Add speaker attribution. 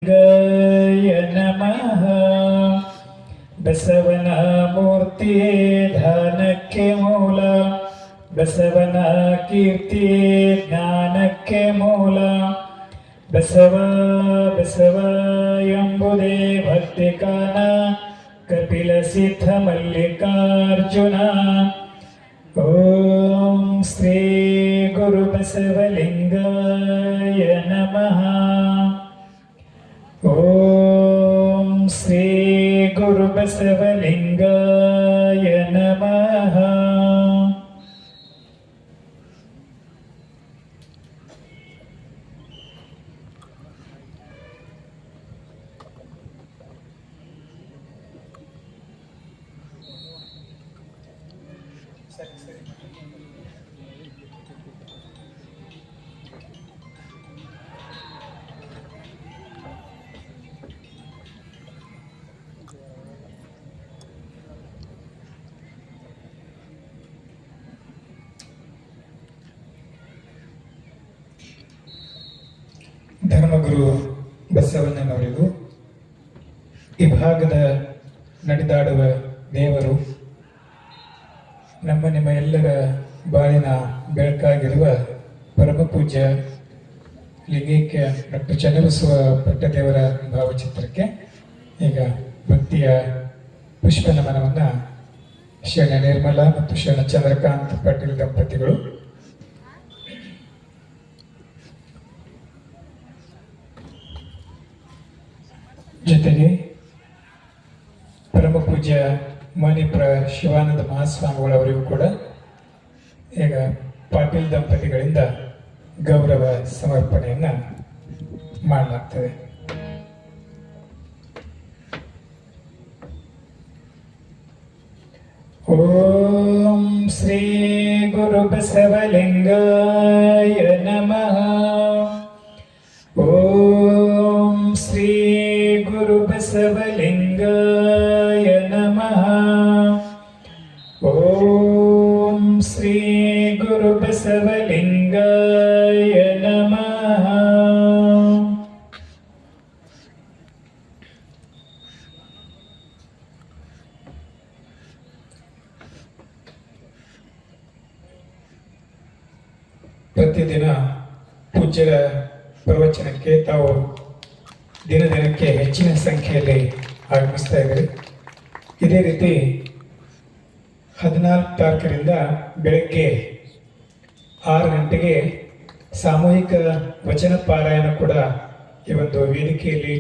Speaker 1: ಗಯ ನಮಃ. ಬಸವನ ಮೂರ್ತಿಯೇ ಧ್ಯಾನಕ್ಕೆ ಮೂಲ, ಬಸವನ ಕೀರ್ತಿಯೇ ಜ್ಞಾನಕ್ಕೆ ಮೂಲ. ಬಸವ ಬಸವ ಎಂಬುದೇ ಭಕ್ತಿಕಾನ, ಕಪಿಲ ಸಿದ್ಧ ಮಲ್ಲಿಕಾರ್ಜುನ. ಓಂ ಶ್ರೀ ಗುರು ಬಸವಲಿಂಗಾಯ ನಮಃ. ಓಂ ಶ್ರೀ ಗುರು ಬಸವಲಿಂಗಾಯ ನಮಃ. ಧರ್ಮಗುರು ಬಸವಣ್ಣನವರಿಗೂ ಈ ಭಾಗದ ನಡೆದಾಡುವ ದೇವರು, ನಮ್ಮ ನಿಮ್ಮ ಎಲ್ಲರ ಬಾಳಿನ ಬೆಳಕಾಗಿರುವ ಪರಮ ಪೂಜ್ಯ ಲಿಂಗೈಕ್ಯ ಡಾಕ್ಟರ್ ಚನ್ನಬಸವ ಪಟ್ಟದೇವರ ಭಾವಚಿತ್ರಕ್ಕೆ ಈಗ ಭಕ್ತಿಯ ಪುಷ್ಪ ನಮನವನ್ನು ಶರಣ ನಿರ್ಮಲಾ ಮತ್ತು ಶರಣ ಚಂದ್ರಕಾಂತ್ ಪಾಟೀಲ್ ದಂಪತಿಗಳು ಜೊತೆಗೆ ಪರಮ ಪೂಜ್ಯ ಮಣಿಪುರ ಶಿವಾನಂದ ಮಹಾಸ್ವಾಮಿಗಳವರಿಗೂ ಕೂಡ ಈಗ ಪಾಟೀಲ್ ದಂಪತಿಗಳಿಂದ ಗೌರವ ಸಮರ್ಪಣೆಯನ್ನ ಮಾಡಲಾಗ್ತದೆ. ಓಂ ಶ್ರೀ ಗುರು ಬಸವಲಿಂಗಾಯ ನಮಃ. ಓಂ ಶ್ರೀ ಗುರು ಬಸವಲಿಂಗಾಯ ನಮಃ. ಓಂ ಶ್ರೀ ಗುರು ಬಸವಲಿಂಗಾಯ ನಮಃ. ಪ್ರತಿದಿನ ಪೂಜ್ಯರ ಪ್ರವಚನಕ್ಕೆ ತಾವು ದಿನಕ್ಕೆ ಹೆಚ್ಚಿನ ಸಂಖ್ಯೆಯಲ್ಲಿ ಆಗಮಿಸ್ತಾ ಇದ್ದಾರೆ. ಇದೇ ರೀತಿ 14 ತಾರೀಕಿನಿಂದ ಬೆಳಗ್ಗೆ 6 ಗಂಟೆಗೆ ಸಾಮೂಹಿಕ ವಚನ ಪಾರಾಯಣ ಕೂಡ ಈ ಒಂದು ವೇದಿಕೆಯಲ್ಲಿ